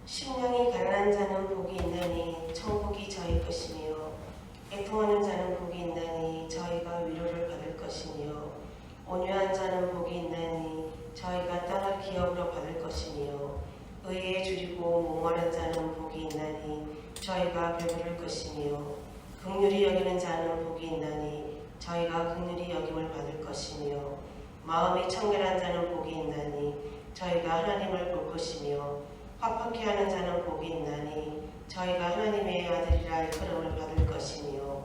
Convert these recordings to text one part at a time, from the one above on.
심령이 가난한 자는 복이 있나니 천국이 저희 것이며 애통하는 자는 복이 있나니 저희가 위로를 받을 것이며 온유한 자는 복이 있나니 저희가 땅을 기업으로 받을 것이며 의에 줄이고 목마른 자는 복이 있나니 저희가 배부를 것이며 긍휼히 여기는 자는 복이 있나니 저희가 긍휼히 여김을 받을 것이며 마음이 청결한 자는 복이 있나니 저희가 하나님을 볼 것이며 화평케 하는 자는 복이 있나니 저희가 하나님의 아들이라 일컬음을 받을 것이며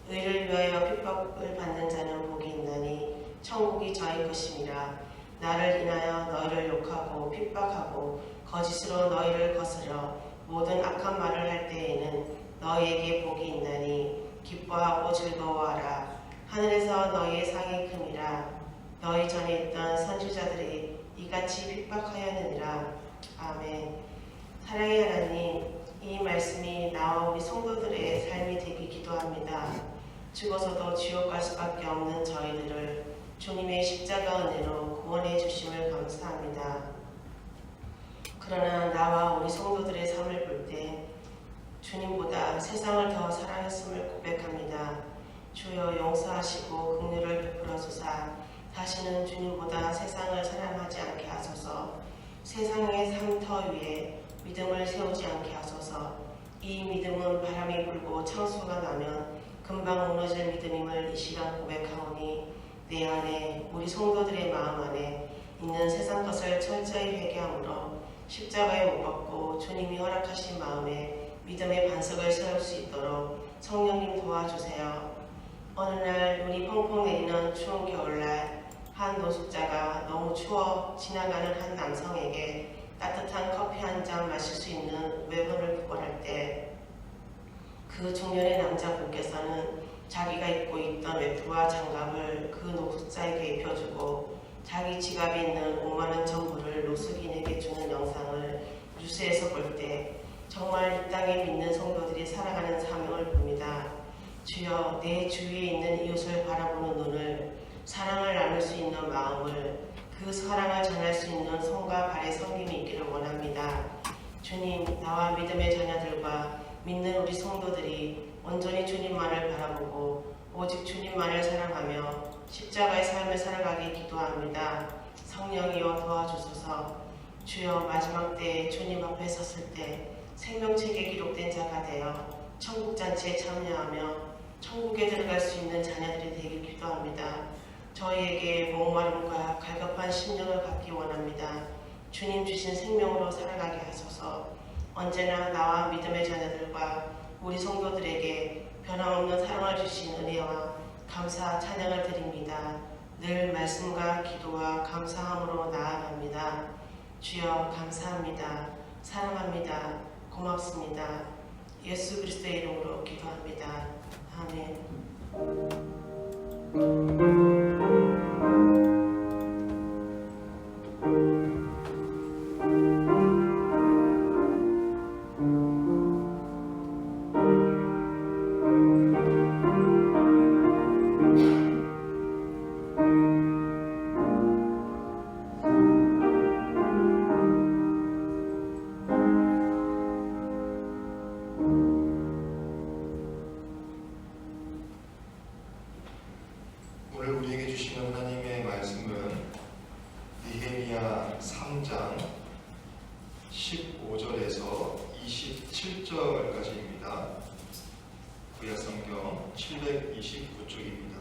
의를 위하여 핍박을 받는 자는 복이 있나니 천국이 저희 것임이라. 나를 인하여 너희를 욕하고 핍박하고 거짓으로 너희를 거스려 모든 악한 말을 할 때에는 너희에게 복이 있나니 기뻐하고 즐거워하라. 하늘에서 너희의 상이 큼이라. 너희 전에 있던 선지자들이 이같이 핍박하였느니라. 아멘. 사랑의 하나님, 이 말씀이 나와 우리 성도들의 삶이 되기 기도합니다. 죽어서도 지옥 갈 수밖에 없는 저희들을 주님의 십자가 은혜로 구원해 주심을 감사합니다. 그러나 나와 우리 성도들의 삶을 볼 때 주님보다 세상을 더 사랑했음을 고백합니다. 주여 용서하시고 긍휼을 베풀어 주사 다시는 주님보다 세상을 사랑하지 않게 하소서. 세상의 삶터 위에 믿음을 세우지 않게 하소서. 이 믿음은 바람이 불고 창수가 나면 금방 무너질 믿음임을 이 시간 고백하오니 내 안에 우리 성도들의 마음 안에 있는 세상 것을 철저히 회개함으로 십자가에 못 박고 주님이 허락하신 마음에 믿음의 반석을 세울 수 있도록 성령님 도와주세요. 어느 날 눈이 펑펑 내리는 추운 겨울날 한 노숙자가 너무 추워 지나가는 한 남성에게 따뜻한 커피 한 잔 마실 수 있는 외분을 구걸할 때 그 중년의 남자분께서는 자기가 입고 있던 외투와 장갑을 그 노숙자에게 입혀주고 자기 지갑에 있는 5만 원 전부를 노숙인에게 주는 영상을 뉴스에서 볼 때 정말 이 땅에 믿는 성도들이 살아가는 사명을 봅니다. 주여, 내 주위에 있는 이웃을 바라보는 눈을, 사랑을 나눌 수 있는 마음을, 그 사랑을 전할 수 있는 손과 발의 섬김이 있기를 원합니다. 주님, 나와 믿음의 자녀들과 믿는 우리 성도들이 온전히 주님만을 바라보고 오직 주님만을 사랑하며 십자가의 삶을 살아가기 기도합니다. 성령이여 도와주소서. 주여, 마지막 때에 주님 앞에 섰을 때 생명책에 기록된 자가 되어 천국잔치에 참여하며 천국에 들어갈 수 있는 자녀들이 되길 기도합니다. 저희에게 목마름과 갈급한 심령을 갖기 원합니다. 주님 주신 생명으로 살아가게 하소서. 언제나 나와 믿음의 자녀들과 우리 성도들에게 변함없는 사랑을 주신 은혜와 감사 찬양을 드립니다. 늘 말씀과 기도와 감사함으로 나아갑니다. 주여, 감사합니다. 사랑합니다. 고맙습니다. 예수 그리스도의 이름으로 기도합니다. 아멘. 오늘 우리에게 주시는 하나님의 말씀은 느헤미야 3장 15절에서 27절까지입니다. 구약성경 729쪽입니다.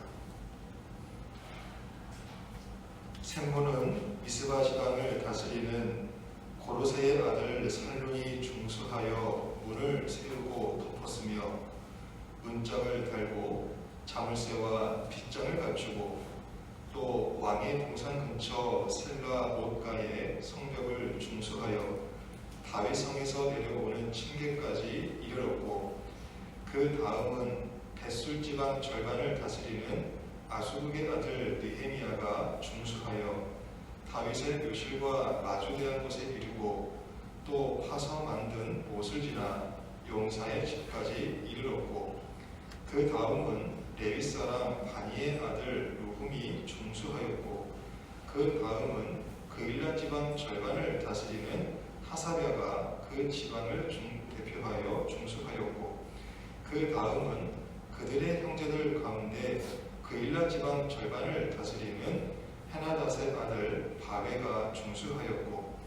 셈모는 미스바 지방을 다스리는 고로세의 아들 살룬이 중수하여 문을 세우고 덮었으며 문짝을 달고 자물쇠와 빗장을 갖추고 또 왕의 동산 근처 셀라 못가에 성벽을 중수하여 다윗성에서 내려오는 층계까지 이르렀고 그 다음은 벳술 지방 절반을 다스리는 아수국의 아들 느헤미야가 중수하여 다윗의 묘실과 마주대한 곳에 이르고 또 화서 만든 못을 지나 용사의 집까지 이르렀고 그 다음은 레위 사람 바니의 아들 루훔이 중수하였고 그 다음은 그일라 지방 절반을 다스리는 하사랴가 그 지방을 대표하여 중수하였고 그 다음은 그들의 형제들 가운데 그일라 지방 절반을 다스리는 헤나닷의 아들 바웨가 중수하였고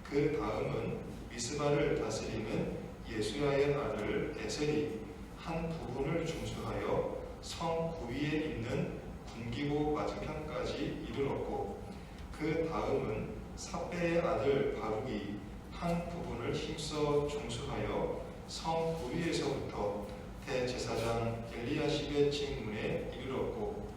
그 다음은 미스바를 다스리는 예수야의 아들 에셀이 한 부분을 중수하여 성 구위에 있는 군기고 맞은편까지 이르렀고 그 다음은 삽배의 아들 바룩이 한 부분을 힘써 중수하여 성 구위에서부터 대제사장 엘리야십의 징문에 이르렀고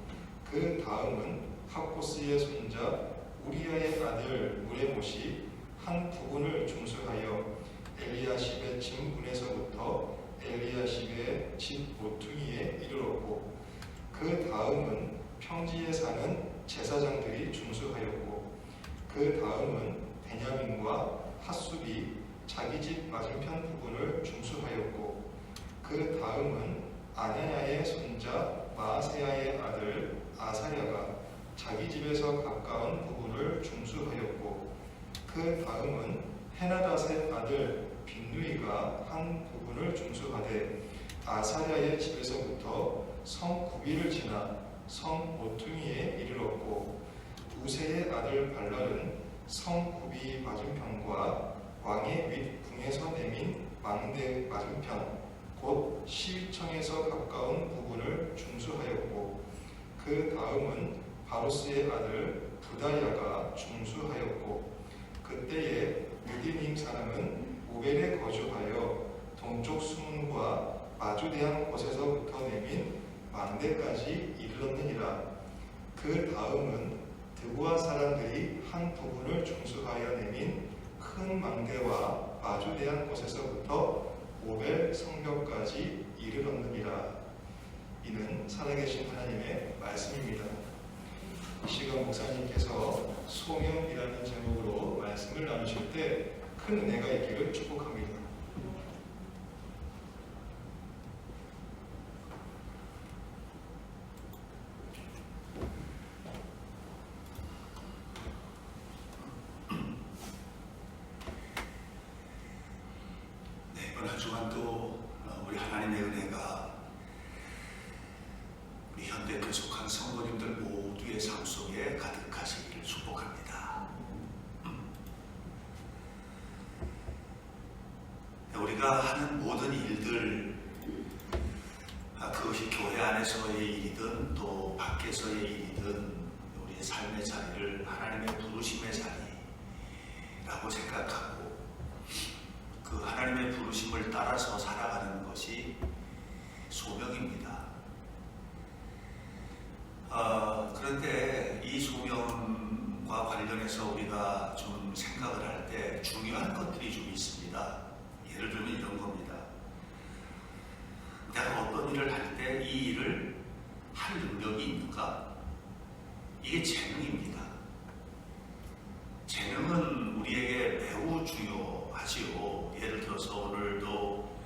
그 다음은 학고스의 손자 우리야의 아들 무레못이 한 부분을 중수하여 엘리야십의 징문에서부터 엘리야십의 집 모퉁이에 이르렀고 그 다음은 평지에 사는 제사장들이 중수하였고 그 다음은 베냐민과 핫숲이 자기 집 맞은편 부분을 중수하였고 그 다음은 아냐야의 손자 마아세야의 아들 아사랴가 자기 집에서 가까운 부분을 중수하였고 그 다음은 헤나닷의 아들 빈누이가 한 부분을 중수하되 아사랴의 집에서부터 성 구비를 지나 성 모퉁이에 이르렀고 우세의 아들 발랄은 성 구비 맞은편과 왕의 윗궁에서 내민 망대 맞은편 곧 시위청에서 가까운 부분을 중수하였고 그 다음은 바로스의 아들 부다야가 중수하였고 그때에 유디님 사람은 오벨에 거주하여 동쪽 수문과 마주대한 곳에서부터 내민 망대까지 이르렀느니라. 그 다음은 드부아 사람들이 한 부분을 중수하여 내민 큰 망대와 마주대한 곳에서부터 오벨 성벽까지 이르렀느니라. 이는 살아계신 하나님의 말씀입니다. 이 시간 목사님께서 소명이라는 제목으로 말씀을 나누실 때 큰 은혜가 있기를 축복합니다. 네, 이번 한 주간도 우리 하나님의 은혜가 우리 현대 교속한 성도님들 모두의 삶 속에 가득하시기를 축복합니다. 우리가 하는 모든 일들, 그것이 교회 안에서의 일이든 또 밖에서의 일이든 우리의 삶의 자리를 하나님의 부르심의 자리라고 생각하고 그 하나님의 부르심을 따라서 살아가는 것이 소명입니다. 그런데 이 소명과 관련해서 우리가 좀 생각을 할 때 중요한 것들이 좀 있습니다. 예를 들면 이런 겁니다. 내가 어떤 일을 할 때 이 일을 할 능력이 있는가? 이게 재능입니다. 재능은 우리에게 매우 중요하지요. 예를 들어서 오늘도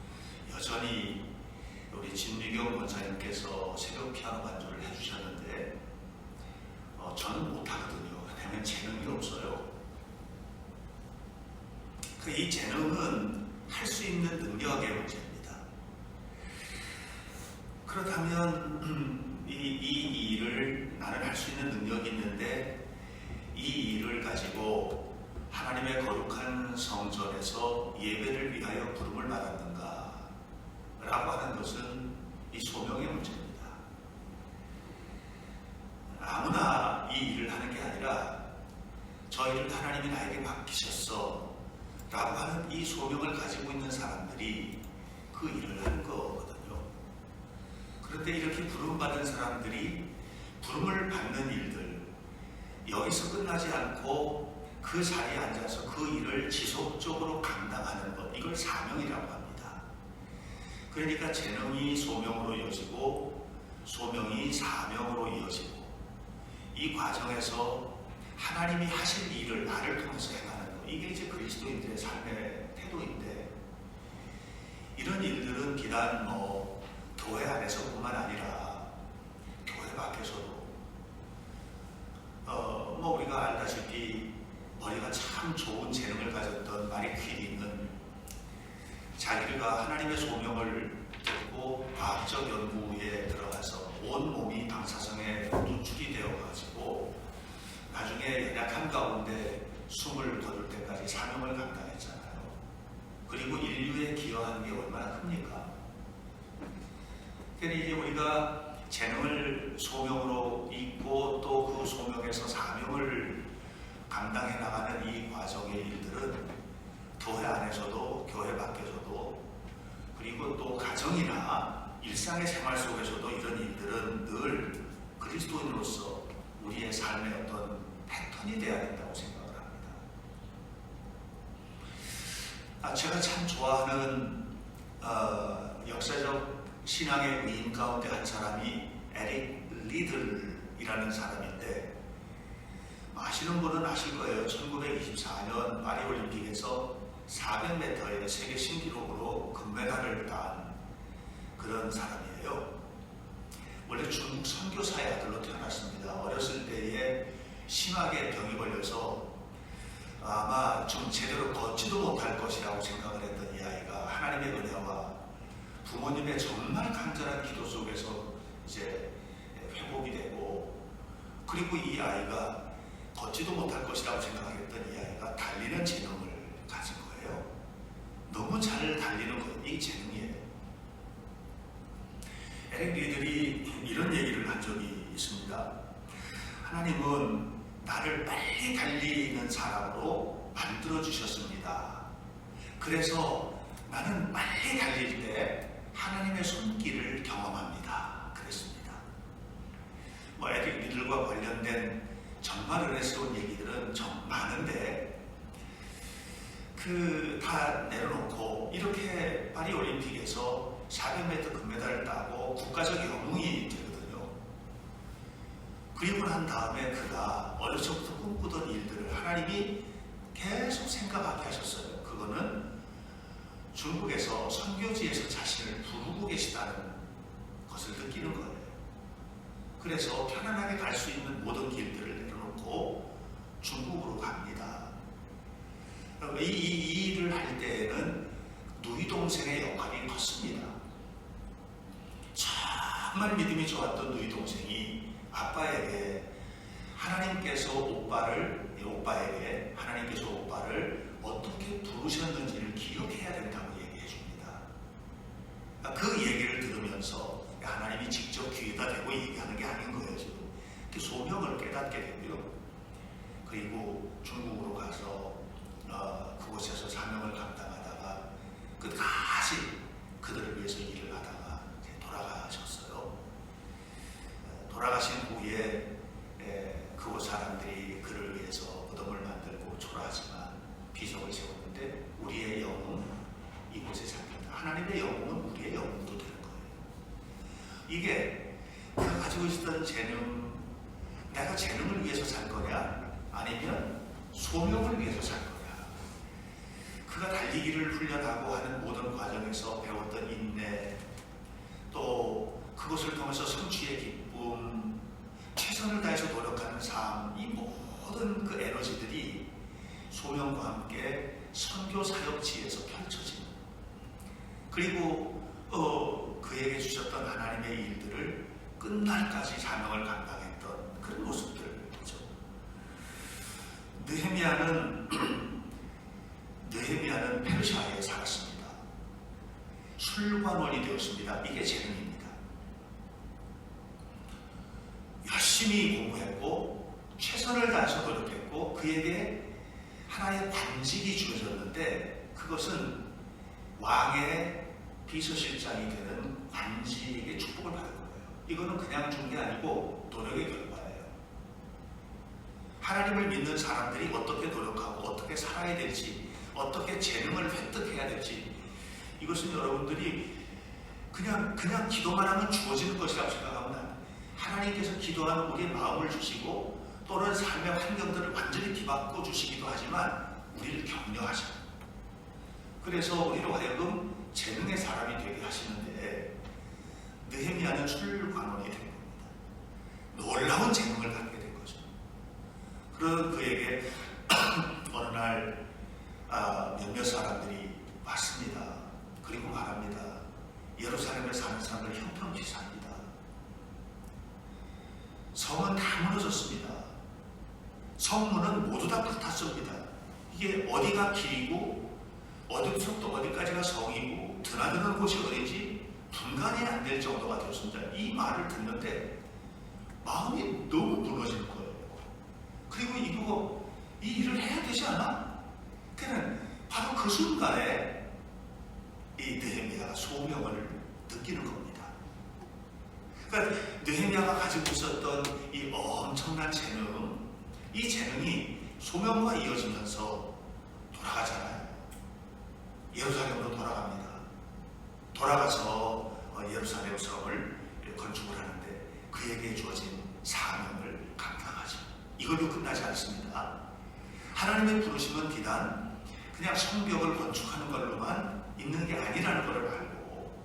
여전히 우리 진미경 권사님께서 새벽 피아노 반주를 해주셨는데 저는 못하거든요. 왜냐하면 재능이 없어요. 이 재능은 할 수 있는 능력의 문제입니다. 그렇다면 이 일을 나는 할 수 있는 능력이 있는데 이 일을 가지고 하나님의 거룩한 성전에서 예배를 위하여 부름을 받았는가 라고 하는 것은 이 소명의 문제입니다. 아무나 이 일을 하는 게 아니라 저 일을 하나님이 나에게 맡기셨어 라고 하는 이 소명을 가지고 있는 사람들이 그 일을 하는 거거든요. 그런데 이렇게 부름받은 사람들이 부름을 받는 일들, 여기서 끝나지 않고 그 자리에 앉아서 그 일을 지속적으로 감당하는 것, 이걸 사명이라고 합니다. 그러니까 재능이 소명으로 이어지고 소명이 사명으로 이어지고, 이 과정에서 하나님이 하실 일을 나를 통해서 행하는 것, 이게 이제 그리스도인들의 삶의 태도인데, 이런 일들은 비단 교회 안에서뿐만 아니라 교회 밖에서도 우리가 알다시피 머리가 참 좋은 재능을 가졌던 마리 퀴리는 자기가 하나님의 소명을 듣고 과학적 연구에 들어가서 온몸이 방사성에 노출이 되어가지고 나중에 연약한 가운데 숨을 거둘 때까지 사명을 감당했잖아요. 그리고 인류에 기여한 게 얼마나 큽니까? 그러니 이제 우리가 재능을 소명으로 잊고 또 그 소명에서 사명을 감당해 나가는 이 과정의 일들은 교회 안에서도 교회 밖에서도 그리고 또 가정이나 일상의 생활 속에서도 이런 일들은 늘 그리스도인으로서 우리의 삶의 어떤 패턴이 되어야 된다고 생각을 합니다. 제가 참 좋아하는 역사적 신앙의 위인 가운데 한 사람이 에릭 리들이라는 사람인데, 아시는 분은 아실 거예요. 1924년 파리올림픽에서 400m의 세계 신기록으로 금메달을 딴 그런 사람이에요. 원래 중국 선교사의 아들로 태어났습니다. 어렸을 때에 심하게 병이 걸려서 아마 좀 제대로 걷지도 못할 것이라고 생각을 했던 이 아이가 하나님의 은혜와 부모님의 정말 간절한 기도 속에서 이제 회복이 되고, 그리고 이 아이가 걷지도 못할 것이라고 생각했던 이 아이가 달리는 재능을 가진 거예요. 너무 잘 달리는 거, 이 재능이에요. 에릭 리들이 이런 얘기를 한 적이 있습니다. 하나님은 나를 빨리 달리는 사람으로 만들어 주셨습니다. 그래서 나는 빨리 달릴 때 하나님의 손길을 경험합니다. 그랬습니다. 에릭 리들과 관련된 정말 은혜스러운 얘기들은 좀 많은데, 다 내려놓고 이렇게 파리 올림픽에서 400m 금메달을 따고 국가적 영웅이 되거든요. 그리고 난 다음에 그가 어릴 적부터 꿈꾸던 일들을 하나님이 계속 생각하게 하셨어요. 그거는 중국에서 선교지에서 자신을 부르고 계시다는 것을 느끼는 거예요. 그래서 편안하게 갈 수 있는 모든 길들을 내려놓고 중국으로 갑니다. 이 일을 할 때에는 누이 동생의 역할이 컸습니다. 정말 믿음이 좋았던 누이 동생이 아빠에게 하나님께서 오빠에게 하나님께서 오빠를 어떻게 부르셨는지를 기억해야 된다고 얘기해 줍니다. 그 얘기를 들으면서 하나님이 직접 귀에다 대고 얘기하는 게 아닌 거예요. 지금 소명을 깨닫게 되고요. 그리고 중국으로 가서 그곳에서 사명을 감당하다가 끝까지 그들을 위해서 일을 하다가 돌아가셨어요. 돌아가신 후에 그곳 사람들이 그를 위해서 무덤을 만들고 초라하지만 비석을 세웠는데, 우리의 영웅 이곳에 잡힌다. 하나님의 영웅은 우리의 영웅도 되는 거예요. 이게 그가 가지고 있었던 재능, 내가 재능을 위해서 살 거냐 아니면 소명을 위해서 살 거냐. 그가 달리기를 훈련하고 하는 모든 과정에서 배웠던 인내, 또 그것을 통해서 성취의 기쁨, 최선을 다해서 노력하는 삶, 이 모든 그 에너지들이 소명과 함께 선교 사역지에서 펼쳐지는, 그리고 그에게 주셨던 하나님의 일들을 끝날까지 사명을 감당했던 그런 모습들이죠. 느헤미야는 페르시아에 살았습니다. 술관원이 되었습니다. 이게 재능입니다. 열심히 공부했고 최선을 다해서 노력했고 그 그에게 하나의 관직이 주어졌는데 그것은 왕의 비서실장이 되는 관직의 축복을 받은 거예요. 이거는 그냥 준 게 아니고 노력의 결과예요. 하나님을 믿는 사람들이 어떻게 노력하고 어떻게 살아야 될지, 어떻게 재능을 획득해야 될지, 이것은 여러분들이 그냥 기도만 하면 주어지는 것이라고 생각하면 안 돼요. 하나님께서 기도하는 우리의 마음을 주시고 또는 삶의 환경들을 완전히 뒤바꿔 주시기도 하지만 우리를 격려하셔요. 그래서 우리로 하여금 재능의 사람이 되게 하시는데 느헤미야는 술관원이 된 겁니다. 놀라운 재능을 갖게 된 거죠. 그런 그에게 어느 날 몇몇 사람들이 왔습니다. 그리고 말합니다. 예루살렘에 사는 사람들 형편없이 삽니다. 성은 다 무너졌습니다. 성문은 모두 다 불탔습니다. 이게 어디가 길이고 어디부터 어디까지가 성이고 드나드는 곳이 어딘지 분간이 안 될 정도가 되었습니다. 이 말을 듣는데 마음이 너무 무너질 거예요. 그리고 이 일을 해야 되지 않아? 그는 바로 그 순간에 이 느헤미야가 소명을 느끼는 겁니다. 그러니까 느헤미야가 가지고 있었던 이 엄청난 재능, 이 재능이 소명과 이어지면서 돌아가잖아요. 예루살렘으로 돌아갑니다. 돌아가서 예루살렘 성을 건축을 하는데 그에게 주어진 사명을 감당하죠. 이걸로 끝나지 않습니다. 하나님의 부르심은 비단 그냥 성벽을 건축하는 걸로만 있는 게 아니라는 것을 알고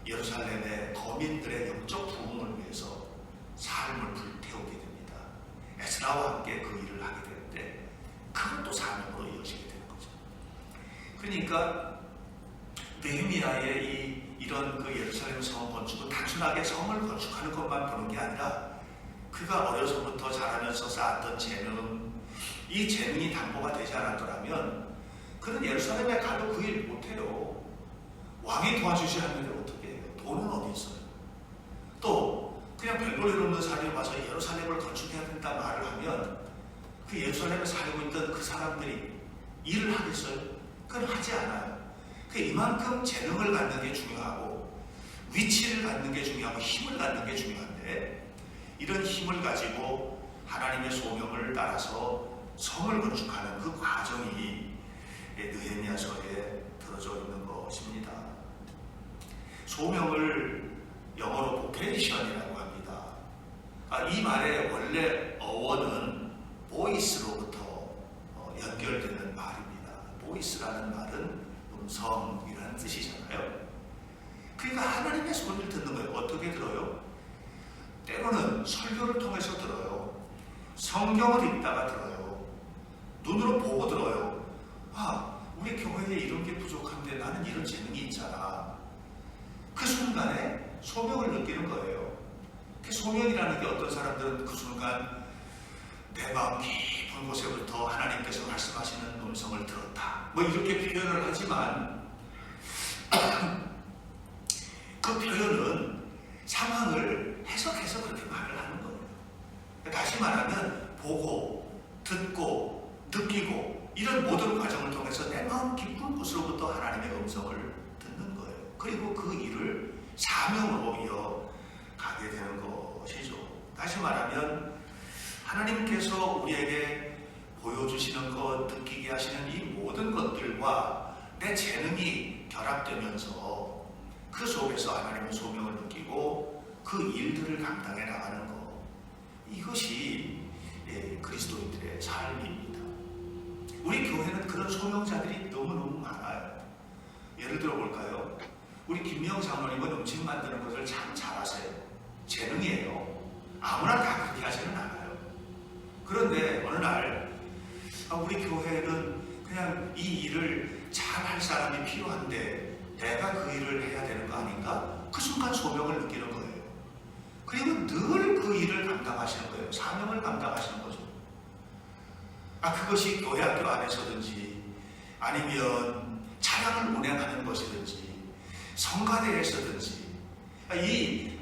예루살렘의 거민들의 영적 부흥을 위해서 삶을 불태우게 됩니다. 에스라와 함께 그 일을 하게 되는데 그것도 사명으로 이어지게 되는 거죠. 그러니까 느헤미야의 이런 그 예루살렘 성 건축은 단순하게 성을 건축하는 것만 보는 게 아니라 그가 어려서부터 자라면서 쌓았던 재능, 이 재능이 담보가 되지 않았더라면 그는 예루살렘에 가도 그 일 못해요. 왕이 도와주지 않는데 어떻게 해요? 돈은 어디 있어요? 또 그냥 별볼일 없는 사람이 와서 예루살렘을 건축해야 된다 말을 하면 그 예루살렘에 살고 있던 그 사람들이 일을 하겠어요? 그건 하지 않아요. 이만큼 재능을 갖는 게 중요하고 위치를 갖는 게 중요하고 힘을 갖는 게 중요한데 이런 힘을 가지고 하나님의 소명을 따라서 성을 건축하는 그 과정이 느헤미야서에 들어져 있는 것입니다. 소명을 영어로 보케이션이라고 합니다. 이 말의 원래 어원은 보이스로부터 연결되는 말입니다. 보이스라는 말은 음성이라는 뜻이잖아요. 그러니까 하나님의 소리를 듣는 거예요. 어떻게 들어요? 때로는 설교를 통해서 들어요. 성경을 읽다가 들어요. 눈으로 보고 들어요. 우리 교회에 이런 게 부족한데 나는 이런 재능이 있잖아. 그 순간에 소명을 느끼는 거예요. 그 소명이라는 게 어떤 사람들은 그 순간 내 마음 깊은 곳에부터 하나님께서 말씀하시는 음성을 들었다. 이렇게 표현을 하지만 그 표현은 상황을 해석해서 그렇게 말을 하는 거예요. 다시 말하면 보고, 듣고, 느끼고 이런 모든 과정을 통해서 내 마음 깊은 곳으로부터 하나님의 음성을 듣는 거예요. 그리고 그 일을 사명으로 이어가게 되는 것이죠. 다시 말하면 하나님께서 우리에게 보여주시는 것, 느끼게 하시는 이 모든 것들과 내 재능이 결합되면서 그 속에서 하나님의 소명을 느끼고 그 일들을 감당해 나가는 것, 이것이 그리스도인들의 삶입니다. 우리 교회는 그런 소명자들이 너무너무 많아요. 예를 들어 볼까요? 우리 김미영 장로님은 음식 만드는 것을 참 잘하세요. 재능이에요. 아무나 다 그렇게 하지는 않아요. 그런데 어느 날 우리 교회는 그냥 이 일을 잘 할 사람이 필요한데 내가 그 일을 해야 되는 거 아닌가? 그 순간 소명을 느끼는 거예요. 그리고 늘 그 일을 감당하시는 거예요. 사명을 감당하시는 거죠. 그것이 교회 학교 안에서든지 아니면 차량을 운행하는 것이든지 성가대에서든지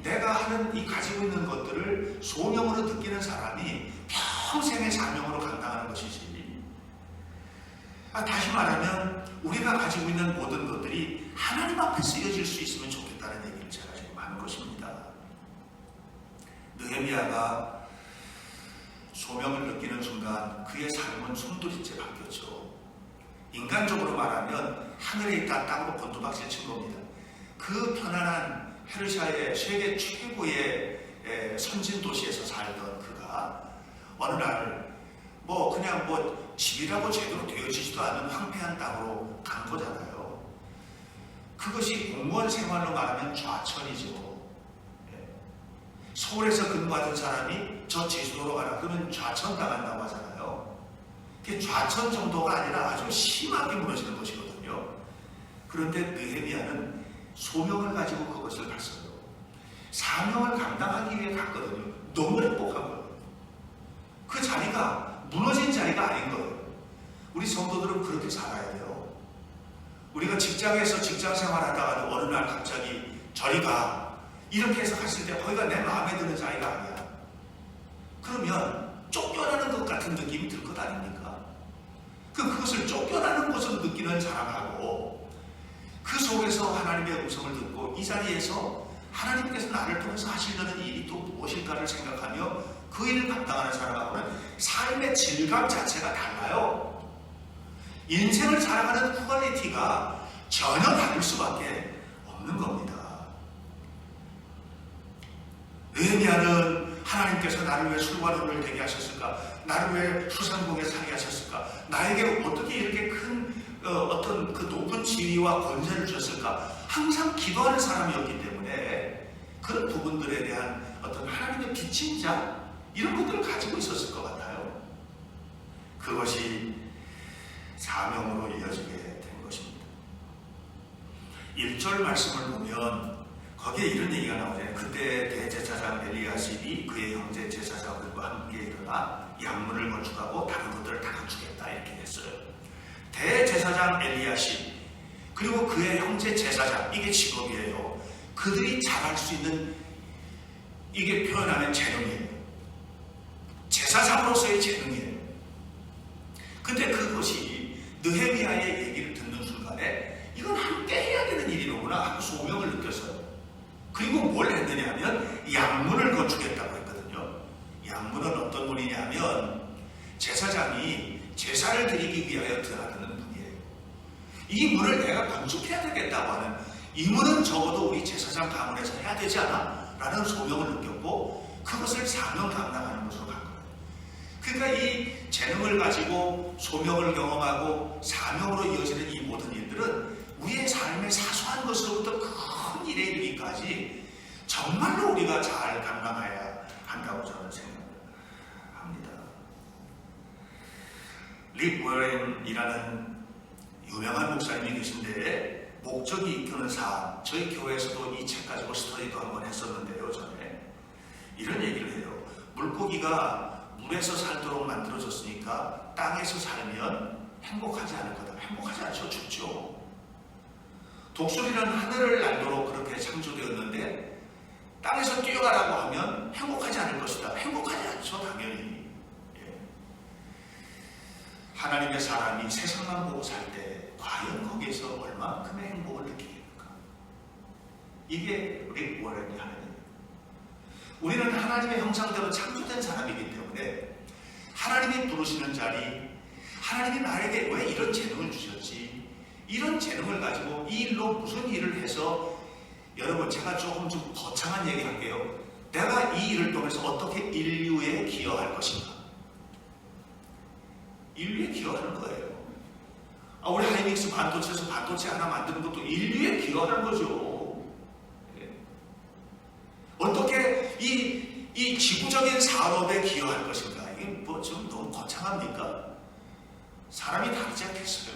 내가 하는 이 가지고 있는 것들을 소명으로 느끼는 사람이 평생의 사명으로 감당하는 것이지. 다시 말하면 우리가 가지고 있는 모든 것들이 하나님 앞에 쓰여질 수 있으면 좋겠다는 얘기를 제가 지금 하는 것입니다. 느헤미야가 소명을 느끼는 순간 그의 삶은 송두리째 바뀌었죠. 인간적으로 말하면 하늘에 있다 땅으로 곤두박질 친 겁니다. 그 편안한 페르시아의 세계 최고의 선진 도시에서 살던 그가 어느 날 그냥 집이라고 제대로 되어지지도 않은 황폐한 땅으로 간 거잖아요. 그것이 공무원 생활로 말하면 좌천이죠. 서울에서 근무하던 사람이 저 제주도로 가라 그러면 좌천 당한다고 하잖아요. 그게 좌천 정도가 아니라 아주 심하게 무너지는 것이거든요. 그런데 느헤미야는 소명을 가지고 그것을 갔어요. 사명을 감당하기 위해 갔거든요. 너무 행복한 거예요. 그 자리가 무너진 자리가 아닌 거예요. 우리 성도들은 그렇게 살아야 돼요. 우리가 직장에서 직장 생활하다가도 어느 날 갑자기 저리 가 이렇게 해서 갔을 때 거기가 내 마음에 드는 자리가 아니야. 그러면 쫓겨나는 것 같은 느낌이 들 것 아닙니까? 그것을 쫓겨나는 것으로 느끼는 사람하고 그 속에서 하나님의 음성을 듣고 이 자리에서 하나님께서 나를 통해서 하시려는 일이 또 무엇일까를 생각하며 그 일을 감당하는 사람하고는 삶의 질감 자체가 달라요. 인생을 살아가는 퀄리티가 전혀 다를 수밖에 없는 겁니다. 느헤미야는 하나님께서 나를 왜 술과 돈을 되게 하셨을까? 나를 왜 수상궁에 살게 하셨을까? 나에게 어떻게 이렇게 큰 어떤 그 높은 지위와 권세를 주셨을까? 항상 기도하는 사람이었기 때문에 그런 부분들에 대한 어떤 하나님의 비친 자 이런 것들을 가지고 있었을 것 같아요. 그것이 사명으로 이어지게 된 것입니다. 1절 말씀을 보면 거기에 이런 얘기가 나오잖아요. 그때 대제사장 엘리야십이 그의 형제 제사장들과 함께 일어나 양문을 건축하고 다른 것들을 다 건축했다 이렇게 했어요. 대제사장 엘리야십 그리고 그의 형제 제사장 이게 직업이에요. 그들이 잘할 수 있는 이게 표현하면 재능이에요. 제사장으로서의 재능이에요. 근데 그것이 느헤미야의 얘기를 듣는 순간에 이건 함께 해야 되는 일이로구나 하고 소명을 느꼈어요. 그리고 뭘 했느냐 하면 양문을 건축했다고 했거든요. 양문은 어떤 문이냐면 제사장이 제사를 드리기 위하여 들어가는 문이에요. 이 문을 내가 건축해야 되겠다고 하는 이 문은 적어도 우리 제사장 가문에서 해야 되지 않아? 라는 소명을 느꼈고 그것을 사명 감당하는 것으로 간 거예요. 그러니까 이 재능을 가지고 소명을 경험하고 사명으로 이어지는 이 모든 일들은 우리의 삶의 사소한 것으로부터 큰 일에 이르기까지 정말로 우리가 잘 감당해야 한다고 저는 생각합니다. 릭 워렌이라는 유명한 목사님이 계신데 목적이 이끄는 삶, 저희 교회에서도 이 책 가지고 스터디도 한번 했었는데요. 전에 이런 얘기를 해요. 물고기가 물에서 살도록 만들어졌으니까 땅에서 살면 행복하지 않을 거다. 행복하지 않죠. 죽죠. 독수리는 하늘을 날도록 그렇게 창조되었는데 땅에서 뛰어가라고 하면 행복하지 않을 것이다. 행복하지 않죠. 당연히. 하나님의 사람이 세상만 보고 살 때 과연 거기에서 얼만큼의 행복을 느끼겠는가? 이게 릭 워렌이 하는 얘기예요. 우리는 하나님의 형상대로 창조된 사람이기 때문에 하나님이 부르시는 자리, 하나님이 나에게 왜 이런 재능을 주셨지? 이런 재능을 가지고 이 일로 무슨 일을 해서 여러분 제가 조금 좀 거창한 얘기 할게요. 내가 이 일을 통해서 어떻게 인류에 기여할 것인가? 인류에 기여하는 거예요. 우리 하이닉스 반도체에서 반도체 하나 만드는 것도 인류에 기여하는 거죠. 어떻게 이 지구적인 산업에 기여할 것인가? 이게 뭐 좀 너무 거창합니까? 사람이 다르지 않겠어요?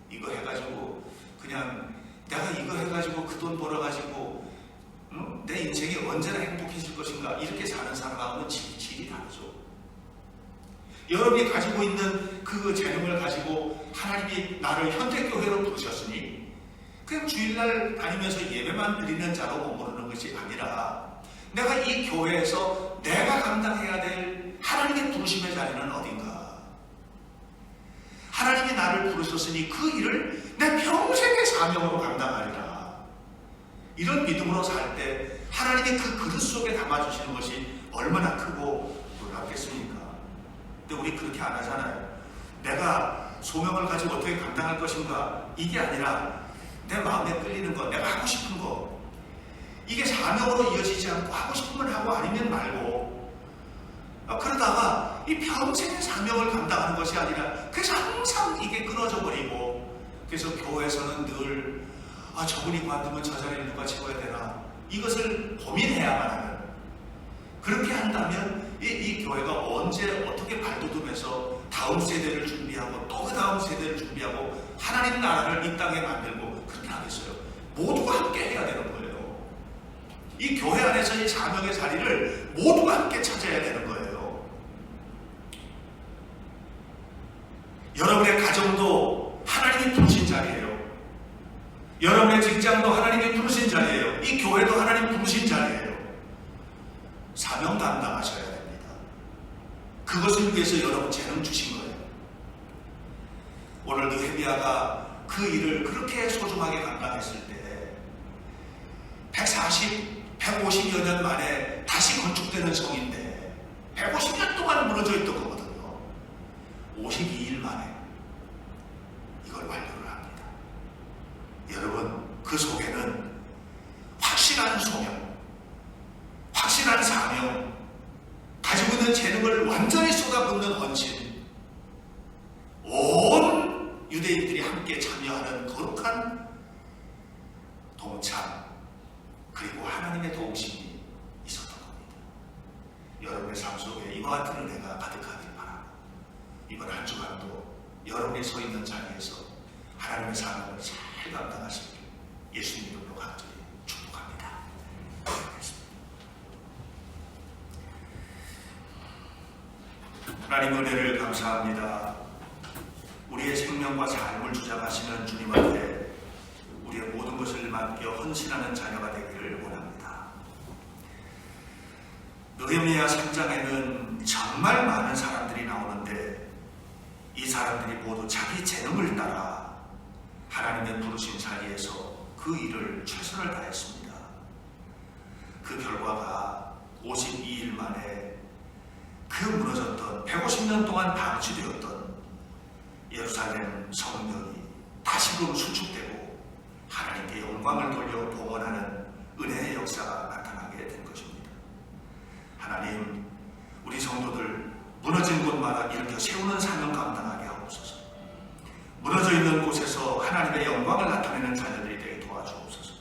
이거 해가지고 그냥 내가 이거 해가지고 그 돈 벌어가지고 내 인생이 언제나 행복해질 것인가? 이렇게 사는 사람하고는 질이 다르죠. 여러분이 가지고 있는 그 재능을 가지고 하나님이 나를 현대교회로 부르셨으니 그냥 주일날 다니면서 예배만 드리는 자로 머무르는 것이 아니라 내가 이 교회에서 내가 감당해야 될 하나님의 부르심의 자리는 어딘가? 하나님이 나를 부르셨으니 그 일을 내 평생의 사명으로 감당하리라. 이런 믿음으로 살 때 하나님이 그 그릇 속에 담아주시는 것이 얼마나 크고 놀랍겠습니까? 근데 우리 그렇게 안 하잖아요. 내가 소명을 가지고 어떻게 감당할 것인가, 이게 아니라 내 마음에 끌리는 것, 내가 하고 싶은 것, 이게 사명으로 이어지지 않고 하고 싶으면 하고 아니면 말고, 그러다가 이 평생의 사명을 감당하는 것이 아니라 그래서 항상 이게 끊어져 버리고, 그래서 교회에서는 늘 저분이 관두면 저 자리를 누가 채워야 되나, 이것을 고민해야만 하는, 그렇게 한다면 이 교회가 언제 어떻게 발돋움해서 다음 세대를 준비하고 또 그 다음 세대를 준비하고 하나님 나라를 이 땅에 만들고 그렇게 하겠어요? 모두가 함께 해야 되는 거예요. 이 교회 안에서 이 사명의 자리를 모두가 함께 찾아야 되는 거예요. 여러분의 가정도 하나님이 부르신 자리예요. 여러분의 직장도 하나님이 부르신 자리예요. 이 교회도 하나님 부르신 자리예요. 사명 감당하셔야 됩니다. 그것을 위해서 여러분 재능 주신 거예요. 오늘 느헤미야가 그 일을 그렇게 소중하게 감당했을 때 150여 년 만에 다시 건축되는 성인데 150년 동안 무너져 있던 거거든요. 52일 만에 이걸 완료를 합니다. 여러분, 그 속에는 확실한 소명, 확실한 사명, 가지고 있는 재능을 완전히 쏟아붓는 헌신, 온 유대인들이 함께 참여하는 거룩한 동참, 그리고 하나님의 도우심이 있었던 겁니다. 여러분의 삶 속에 이와 같은 은혜가 가득하길 바라고, 이번 한 주간도 여러분이 서 있는 자리에서 하나님의 사명을 잘 감당하시길 예수님 이름으로 간절히 축복합니다. 하나님 은혜를 감사합니다. 우리의 생명과 삶을 주장하시는 주님 앞에 우리의 모든 것을 맡겨 헌신하는 자녀가 되기를 원합니다. 느헤미야 3장에는 정말 많은 사람들이 나오는데 이 사람들이 모두 자기 재능을 따라 하나님의 부르신 자리에서 그 일을 최선을 다했습니다. 그 결과가 52일 만에 그 무너졌던 150년 동안 방치되었던 예루살렘 성벽이 다시금 수축되고 하나님께 영광을 돌려 봉헌하는 은혜의 역사가 나타나게 된 것입니다. 하나님, 우리 성도들 무너진 곳마다 일으켜 세우는 사명 감당하게 하옵소서. 무너져 있는 곳에서 하나님의 영광을 나타내는 자녀들이 되게 도와주옵소서.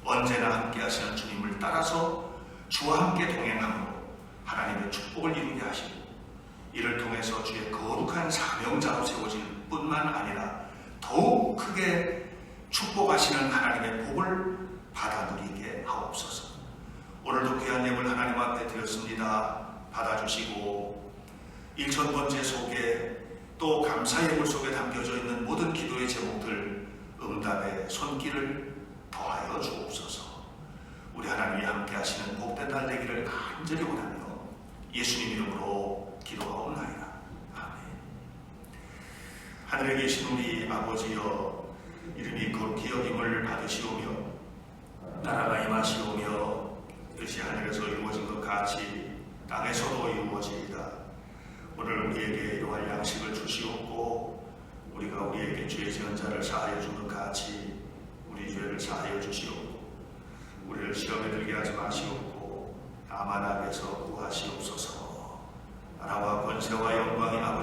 언제나 함께 하시는 주님을 따라서 주와 함께 동행함으로 하나님의 축복을 이루게 하시고, 이를 통해서 주의 거룩한 사명자로 세워질 뿐만 아니라 더욱 크게 축복하시는 하나님의 복을 받아 누리게 하옵소서. 오늘도 귀한 예물 하나님 앞에 드렸습니다. 받아주시고 1000번째 속에 또 감사 예물 속에 담겨져 있는 모든 기도의 제목들 응답의 손길을 더하여 주옵소서. 우리 하나님이 함께 하시는 복된 날 되기를 간절히 원하며 예수님 이름으로 기도하옵나이다. 아멘. 하늘에 계신 우리 아버지여, 이름이 거룩히 여김을 받으시오며 나라가 임하시오며 뜻이 하늘에서 이루어진 것 같이 땅에서도 이루어지이다. 오늘 우리에게 이러한 양식을 주시옵고 우리가 우리에게 죄 지은 자를 사하여 준 것 같이 우리 죄를 사하여 주시옵고 우리를 시험에 들게 하지 마시옵고 다만 악에서 구하시옵소서. 나라와 권세와 영광이 아버지